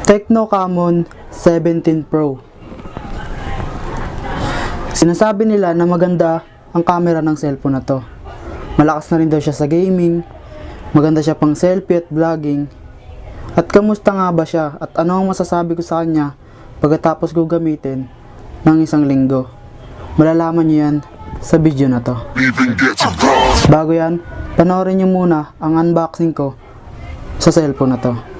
Tecno Camon 17 Pro. Sinasabi nila na maganda ang camera ng cellphone na to. Malakas na rin daw siya sa gaming, maganda siya pang selfie at vlogging. At kamusta nga ba siya at ano ang masasabi ko sa kanya pagkatapos ko gamitin ng isang linggo? Malalaman niyo yan sa video na to. Bago yan, panoorin niyo muna ang unboxing ko sa cellphone na to.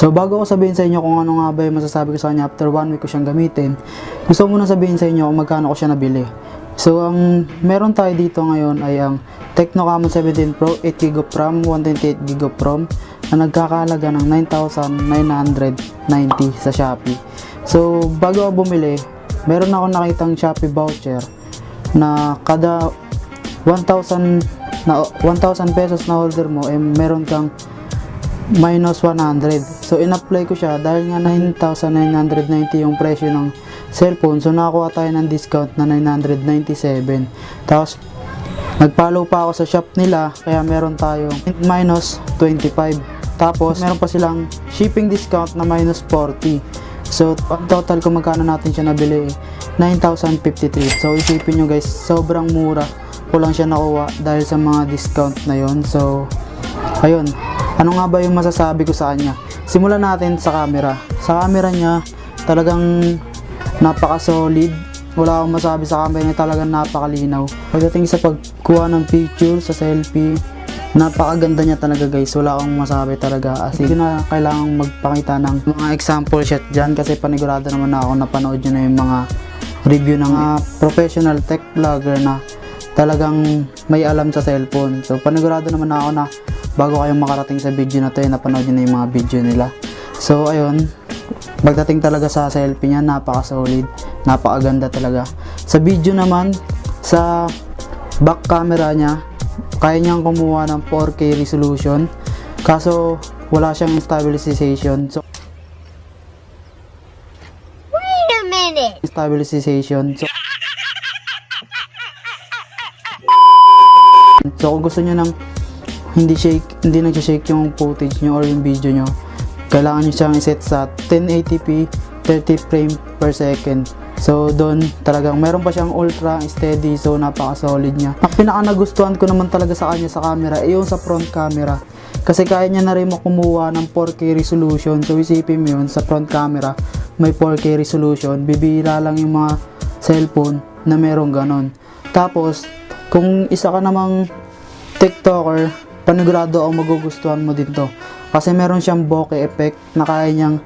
So bago ko sabihin sa inyo kung ano nga ba yung masasabi ko sa kanya after 1 week ko siyang gamitin, gusto ko muna sabihin sa inyo kung magkano ko siya nabili. So ang meron tayo dito ngayon ay ang Tecno Camon 17 Pro 8GB of RAM, 128GB of ROM na nagkakahalaga ng 9,990 sa Shopee. So bago ako bumili, meron ako nakitang Shopee voucher na kada 1,000 pesos na order mo meron kang minus 100. So in-apply ko siya dahil nga 9,990 yung presyo ng cellphone. So nakakuha tayo ng discount na 997. Tapos nag-follow pa ako sa shop nila kaya meron tayong minus 25. Tapos meron pa silang shipping discount na minus 40. So ang total kung magkano natin siya nabili 9,053. So isipin nyo guys, sobrang mura ko lang siya nakuha dahil sa mga discount na yon. So ayun, ano nga ba yung masasabi ko sa kanya? Simulan natin sa camera. Sa camera niya, talagang napaka-solid. Wala akong masabi sa camera niya, talagang napakalinaw. Pagdating sa pagkuha ng picture sa selfie, napakaganda niya talaga guys. Wala akong masabi talaga. As in, na kailangang magpakita ng mga example shot dyan kasi panigurado naman ako napanood nyo na yung mga review ng professional tech vlogger na talagang may alam sa cellphone. So panigurado naman ako na bago kayong makarating sa video na to, napanood nyo na yung mga video nila. So ayun, pagdating talaga sa selfie niya, napaka-solid, napakaganda talaga. Sa video naman, sa back camera niya, kaya niyang kumuha ng 4K resolution. Kaso wala siyang stabilization. So Wait a minute. Stabilization. So kung gusto niyo ng hindi nag-shake yung footage nyo or yung video nyo, kailangan nyo siyang iset sa 1080p 30 frame per second. So doon talagang meron pa siyang ultra steady, so napaka-solid niya. Ang pinaka nagustuhan ko naman talaga sa kanya sa camera ay yung sa front camera, kasi kaya niya na rin makumuha ng 4K resolution. So isipin mo yun, sa front camera may 4K resolution, bibihira lang yung mga cellphone na merong ganon. Tapos kung isa ka namang TikToker, panigurado ako magugustuhan mo din to kasi meron siyang bokeh effect na kaya niyang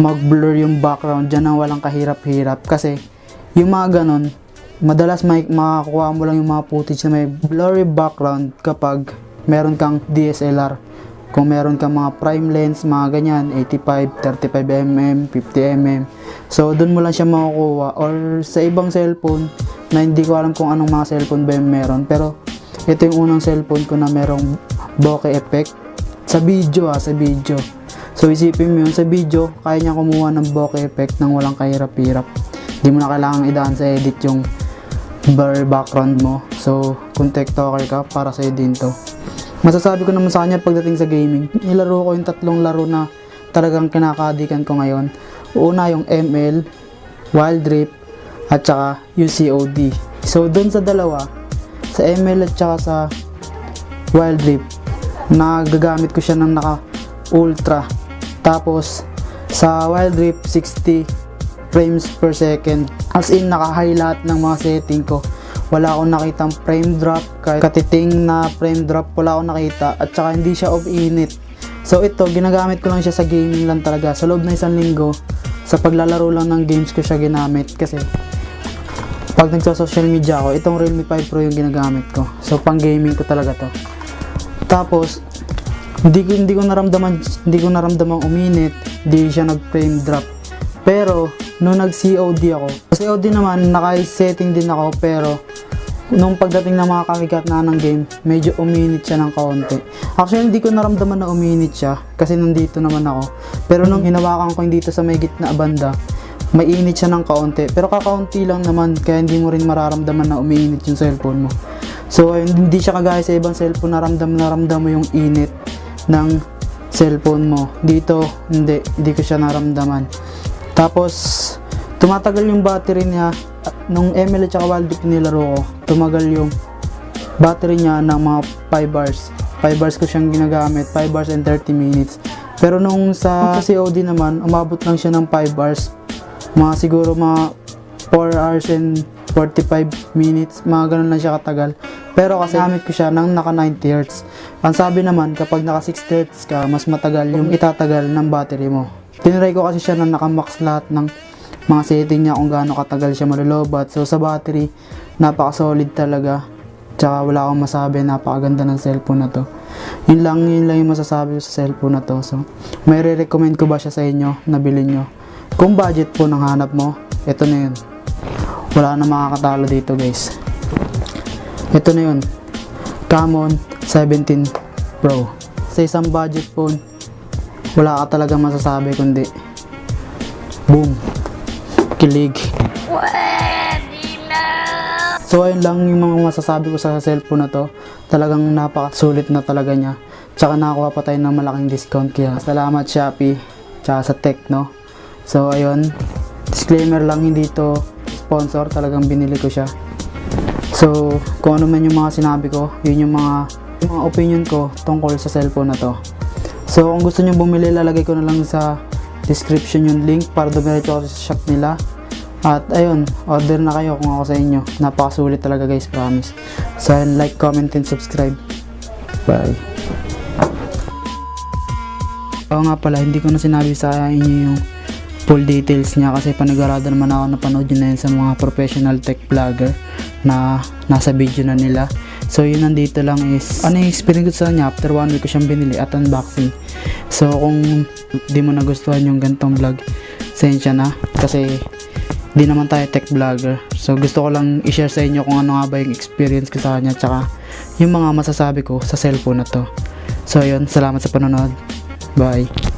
mag-blur yung background dyan na walang kahirap-hirap. Kasi yung mga ganon, madalas makakuha mo lang yung mga footage na may blurry background kapag meron kang DSLR. Kung meron kang mga prime lens, mga ganyan, 85, 35mm, 50mm, so dun mo lang siya makukuha. Or sa ibang cellphone na hindi ko alam kung anong mga cellphone ba yung meron, pero ito yung unang cellphone ko na merong bokeh effect sa video, sa video. So isipin mo yun, sa video kaya niya kumuha ng bokeh effect nang walang kahirap-hirap. Hindi mo na kailangang idaan sa edit yung blur background mo. So kung TikToker ka, para sa'yo din to. Masasabi ko naman sa kanya pagdating sa gaming, nilaro ko yung tatlong laro na talagang kinakadikan ko ngayon. Una yung ML, Wild Rift, at saka yung COD. So dun sa dalawa, sa ML at saka sa Wild Rift, nagagamit ko siya ng naka ultra. Tapos sa Wild Rift 60 frames per second, as in naka high lahat ng mga setting ko. Wala akong nakitang frame drop, kahit katiting na frame drop wala akong nakita, at saka hindi siya init. So ito, ginagamit ko lang siya sa gaming lang talaga. Sa loob ng 1 linggo, sa paglalaro lang ng games ko siya ginamit, kasi pag nagsa-social media ako, itong Realme 5 Pro yung ginagamit ko. So pang gaming ko talaga to. Tapos hindi ko naramdaman uminit, hindi siya nag-frame drop. Pero nung nag-COD ako, sa COD naman naka-setting din ako, pero nung pagdating ng mga kamikat na ng game, medyo uminit siya ng kaunti. Actually hindi ko naramdaman na uminit siya kasi nandito naman ako. Pero nung hinawakan ko yung dito sa may gitna banda, may init siya ng kaunti, pero kakaunti lang naman, kaya hindi mo rin mararamdaman na umiinit yung cellphone mo. So hindi siya kagaya sa ibang cellphone na ramdam mo yung init ng cellphone mo. Dito hindi ko siya naramdaman. Tapos tumatagal yung battery niya. Nung ML at saka Wild Rift nilaro ko, tumagal yung battery niya ng mga 5 hours. 5 hours ko siyang ginagamit, 5 hours and 30 minutes. Pero nung sa COD naman, umabot lang siya ng 5 hours. Siguro mga 4 hours and 45 minutes, mga ganun lang siya katagal. Pero kasi gamit ko siya ng naka 90 Hz. Ang sabi naman, kapag naka 6 Hz ka, mas matagal yung itatagal ng battery mo. Tinry ko kasi siya na nakamax lahat ng mga setting niya kung gaano katagal siya malulobat. So sa battery, napaka-solid talaga. Tsaka wala akong masabi, napakaganda ng cellphone na to. Yun lang yung masasabi ko sa cellphone na to. So, may re-recommend ko ba siya sa inyo na bilhin nyo? Kung budget po nang hanap mo, ito na yun. Wala na makakatalo dito guys. Ito na yun. Camon 17 Pro. Sa isang budget phone, wala ka talaga masasabi kundi boom, kilig. So ayun lang yung mga masasabi ko sa cellphone na to. Talagang napakasulit na talaga niya. Tsaka nakakuha pa tayo ng malaking discount, kaya salamat Shopee tsaka sa Tecno. So ayun, disclaimer lang, hindi to sponsor, talagang binili ko siya. So kung ano man yung mga sinabi ko, yun yung mga opinion ko tungkol sa cellphone na to. So kung gusto nyo bumili, lalagay ko na lang sa description yung link para dumiretso ako sa shop nila. At ayun, order na kayo kung ako sa inyo. Napakasulit talaga guys, promise. So ayun, like, comment, and subscribe. Bye. Oo nga pala, hindi ko na sinabi sa inyo yung full details niya kasi panigurado naman ako napanood yun na yun sa mga professional tech vlogger na nasa video na nila. So yun, nandito lang is ano yung experience ko sa kanya after 1 week ko siyang binili at unboxing. So kung di mo nagustuhan yung gantong vlog, sensya na kasi di naman tayo tech vlogger. So gusto ko lang i-share sa inyo kung ano nga ba yung experience ko sa kanya tsaka yung mga masasabi ko sa cellphone na to. So yun, salamat sa panonood. Bye.